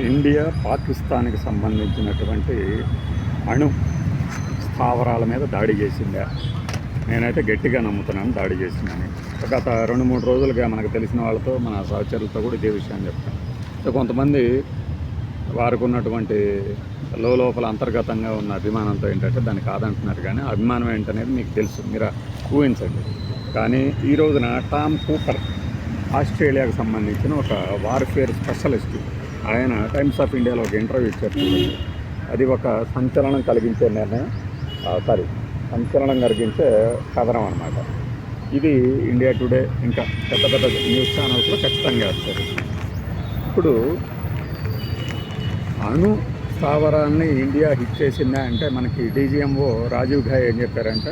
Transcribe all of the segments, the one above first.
India పాకిస్తాన్కి సంబంధించినటువంటి అణు స్థావరాల మీద దాడి చేసిందా? నేనైతే గట్టిగా నమ్ముతున్నాను దాడి చేసిందని. గత 2-3 రోజులుగా మనకు తెలిసిన వాళ్ళతో, మన సహచరులతో కూడా ఇదే విషయాన్ని చెప్తాను. కొంతమంది వారికి ఉన్నటువంటి లోపల అంతర్గతంగా ఉన్న అభిమానంతో ఏంటంటే దాన్ని కాదంటున్నారు, కానీ అభిమానం ఏంటనేది మీకు తెలుసు, మీరు ఊహించండి. కానీ ఈ రోజున టామ్ కూపర్, ఆస్ట్రేలియాకు సంబంధించిన ఒక వార్ఫేర్ స్పెషలిస్ట్, ఆయన టైమ్స్ ఆఫ్ ఇండియాలో ఒక ఇంటర్వ్యూ ఇచ్చారు. అది ఒక సంచలనం కలిగించే సంచలనం కలిగించే కథనం అన్నమాట. ఇది ఇండియా టుడే ఇంకా పెద్ద పెద్ద న్యూస్ ఛానల్స్లో ఖచ్చితంగా వేస్తారు. ఇప్పుడు అణు స్థావరాల్ని ఇండియా హిట్ చేసిందా అంటే, మనకి డీజీఎంఓ రాజీవ్ ఘాయ్ ఏం చెప్పారంటే,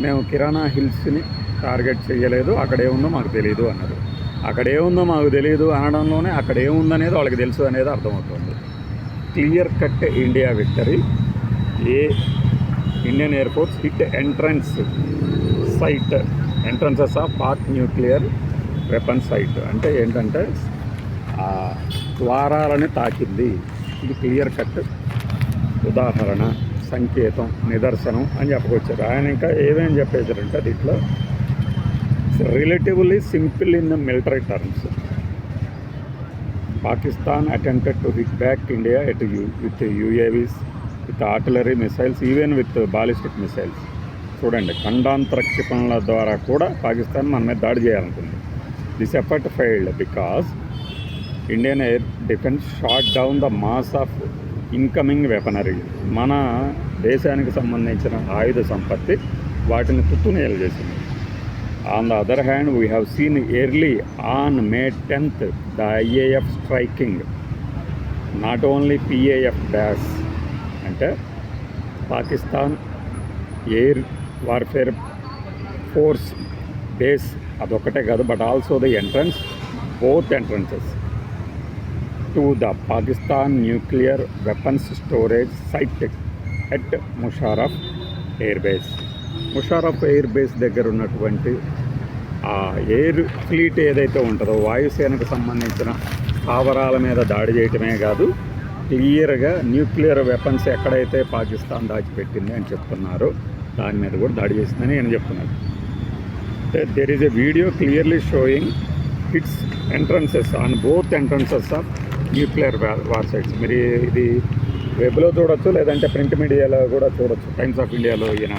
మేము కిరాణా హిల్స్ని టార్గెట్ చేయలేదు, అక్కడ ఏముందో మాకు తెలియదు అన్నారు. అక్కడ ఏముందో మాకు తెలియదు అనడంలోనే అక్కడ ఏముందనేది వాళ్ళకి తెలుసు అనేది అర్థమవుతుంది. Clear cut India victory. Indian air force hit entrances of Pak nuclear weapon site. అంటే ఏంటంటే ఆ ద్వారాలని తాకింది. ఇది క్లియర్ కట్ ఉదాహరణ, సంకేతం, నిదర్శనం అని చెప్పుకొచ్చారు. ఆయన ఇంకా ఏమేమి చెప్పేశారంటే, దీంట్లో relatively simple in the military terms. Pakistan attempted to hit back India with UAVs, with artillery missiles, even with ballistic missiles. చూడండి, ఖండాంతర క్షిపణుల ద్వారా కూడా పాకిస్తాన్ మన మీద దాడి చేయాలనుకుంది. This effort failed because Indian air defence shot down the mass of incoming weaponry. మన దేశానికి సంబంధించిన ఆయుధ సంపత్తి వాటిని తుత్తునేలు చేసింది. On the other hand, we have seen early on May 10th the IAF striking not only PAF base, అంటే Pakistan air warfare force base అదొక్కటే కాదు, but also the both entrances to the Pakistan nuclear weapons storage site at Musharraf air base. Musharraf air base దగ్గర ఉన్నటువంటి ఆ air fleet ఏదైతే ఉంటుందో, వాయుసేనకు సంబంధించిన స్థావరాల మీద దాడి చేయటమే కాదు, క్లియర్గా న్యూక్లియర్ వెపన్స్ ఎక్కడైతే పాకిస్తాన్ దాచిపెట్టింది అని చెప్తున్నారో దాని మీద కూడా దాడి చేసిందని నేను చెప్తున్నాను. There is a video clearly showing hits entrances on both entrances of nuclear war sites. మీరు ఇది వెబ్లో చూడొచ్చు, లేదంటే ప్రింట్ మీడియాలో కూడా చూడొచ్చు. టైమ్స్ ఆఫ్ ఇండియాలో ఈయన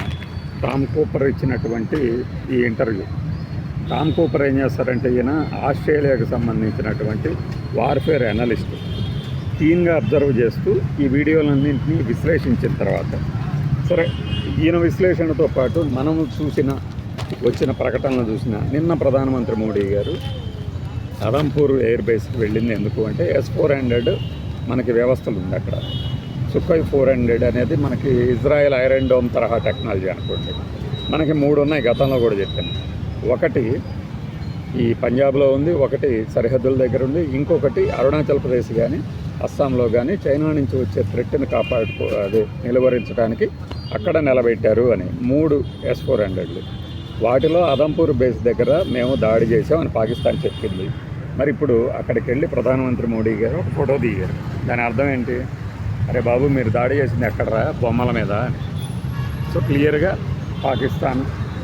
టామ్ కూపర్ ఇచ్చినటువంటి ఈ ఇంటర్వ్యూ. టామ్ కూపర్ ఏం చేస్తారంటే, ఈయన ఆస్ట్రేలియాకు సంబంధించినటువంటి వార్ఫేర్ అనలిస్ట్. క్లీన్గా అబ్జర్వ్ చేస్తూ ఈ వీడియోలన్నింటినీ విశ్లేషించిన తర్వాత, సరే ఈయన విశ్లేషణతో పాటు మనము వచ్చిన ప్రకటనలు చూసిన, నిన్న ప్రధానమంత్రి మోడీ గారు అదంపూర్ ఎయిర్ బేస్కి వెళ్ళింది ఎందుకు అంటే, S-400 మనకి వ్యవస్థలు ఉంది అక్కడ. సుఖోయ్ 400 అనేది మనకి ఇజ్రాయెల్ ఐరన్ డోమ్ తరహా టెక్నాలజీ అనుకోండి. మనకి 3 ఉన్నాయి, గతంలో కూడా చెప్పాను. ఒకటి ఈ పంజాబ్లో ఉంది, ఒకటి సరిహద్దుల దగ్గర ఉంది, ఇంకొకటి అరుణాచల్ ప్రదేశ్ కానీ అస్సాంలో కానీ చైనా నుంచి వచ్చే థ్రెట్ని నిలువరించడానికి అక్కడ నిలబెట్టారు అని 3 S-400లు. వాటిలో అదంపూర్ బేస్ దగ్గర మేము దాడి చేసామని పాకిస్తాన్ చెప్పింది. మరి ఇప్పుడు అక్కడికి వెళ్ళి ప్రధానమంత్రి మోడీ గారు ఒక ఫోటో దిగారు. దాని అర్థం ఏంటి? అరే బాబు, మీరు దాడి చేసింది ఎక్కడరా, బొమ్మల మీద అని. సో క్లియర్గా పాకిస్తాన్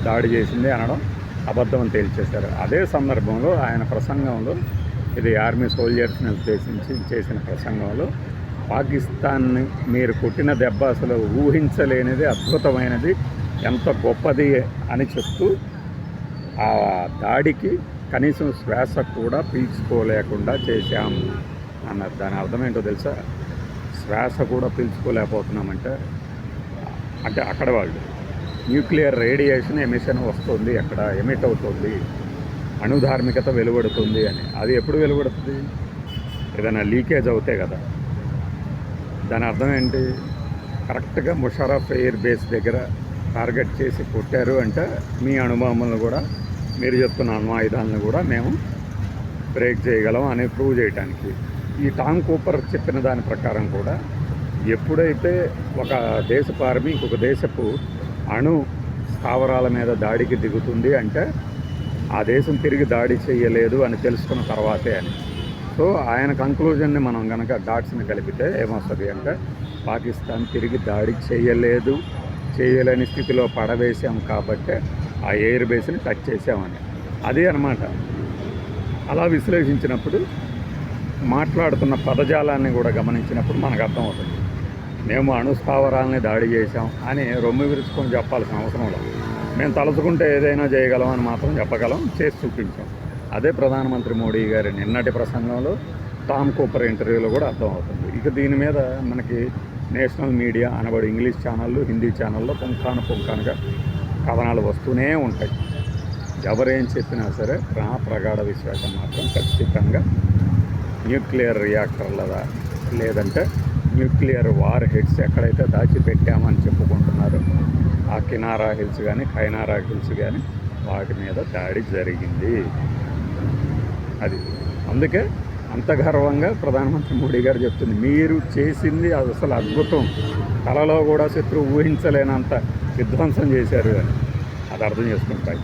దాడి చేసింది అనడం అబద్ధం అని తేల్చేశారు. అదే సందర్భంలో ఆయన ప్రసంగంలో, ఇది ఆర్మీ సోల్జర్స్ని ఉద్దేశించి చేసిన ప్రసంగంలో, పాకిస్తాన్ని మీరు కొట్టిన దెబ్బ అసలు ఊహించలేనిది, అద్భుతమైనది, ఎంత గొప్పది అని చెప్తూ ఆ దాడికి కనీసం శ్వాస కూడా పీల్చుకోలేకుండా చేశాం అన్నారు. దాని అర్థం ఏంటో తెలుసా? శ్వాస కూడా పీల్చుకోలేకపోతున్నామంటే, అంటే అక్కడ వాళ్ళు న్యూక్లియర్ రేడియేషన్ ఎమిషన్ వస్తుంది, అక్కడ ఎమిట్ అవుతుంది, అణుధార్మికత వెలువడుతుంది అని. అది ఎప్పుడు వెలువడుతుంది? ఏదైనా లీకేజ్ అవుతే కదా. దాని అర్థం ఏంటి? కరెక్ట్గా ముషారఫ్ ఎయిర్ బేస్ దగ్గర టార్గెట్ చేసి కొట్టారు అంటే, మీ అణుబాంబులను కూడా, మీరు చెప్తున్న అణ్వాయుధాలను కూడా మేము బ్రేక్ చేయగలం అని ప్రూవ్ చేయడానికి. ఈ టామ్ కూపర్ చెప్పిన దాని ప్రకారం కూడా, ఎప్పుడైతే ఒక దేశపు ఆర్మీ ఇంకొక దేశపు అణు స్థావరాల మీద దాడికి దిగుతుంది అంటే, ఆ దేశం తిరిగి దాడి చేయలేదు అని తెలుసుకున్న తర్వాతే అని. సో ఆయన కంక్లూజన్ని మనం కనుక డాట్స్ని కలిపితే ఏమొస్తుంది అంటే పాకిస్తాన్ తిరిగి దాడి చేయలేని స్థితిలో పడవేశాం కాబట్టి ఆ ఎయిర్ బేస్ని టచ్ చేసామని. అదే అన్నమాట. అలా విశ్లేషించినప్పుడు మాట్లాడుతున్న పదజాలాన్ని కూడా గమనించినప్పుడు మనకు అర్థమవుతుంది. మేము అణుస్థావరాలని దాడి చేశాం అని రొమ్ము విరుచుకొని చెప్పాల్సిన అవసరం లేదు. మేము తలుచుకుంటే ఏదైనా చేయగలం అని మాత్రం చెప్పగలం, చేసి చూపించాం. అదే ప్రధానమంత్రి మోడీ గారి నిన్నటి ప్రసంగంలో టామ్ కూపర్ ఇంటర్వ్యూలో కూడా అర్థమవుతుంది. ఇక దీని మీద మనకి నేషనల్ మీడియా అనబడి ఇంగ్లీష్ ఛానళ్ళు, హిందీ ఛానల్లో పుంఖానుగా కథనాలు వస్తూనే ఉంటాయి. ఎవరేం చెప్పినా సరే నా ప్రగాఢ విశ్వాసం మాత్రం ఖచ్చితంగా న్యూక్లియర్ రియాక్టర్లదా లేదంటే న్యూక్లియర్ వార్ హెడ్స్ ఎక్కడైతే దాచిపెట్టామని చెప్పుకుంటున్నారో ఆ కినారా హిల్స్ కానీ కైనారా హిల్స్ కానీ వాటి మీద దాడి జరిగింది. అది అందుకే అంత గర్వంగా ప్రధానమంత్రి మోడీ గారు చెప్తుంది, మీరు చేసింది అసలు అద్భుతం, కలలో కూడా శత్రువు ఊహించలేనంత విధ్వంసం చేశారు అని. అది అర్థం చేసుకుంటాయి.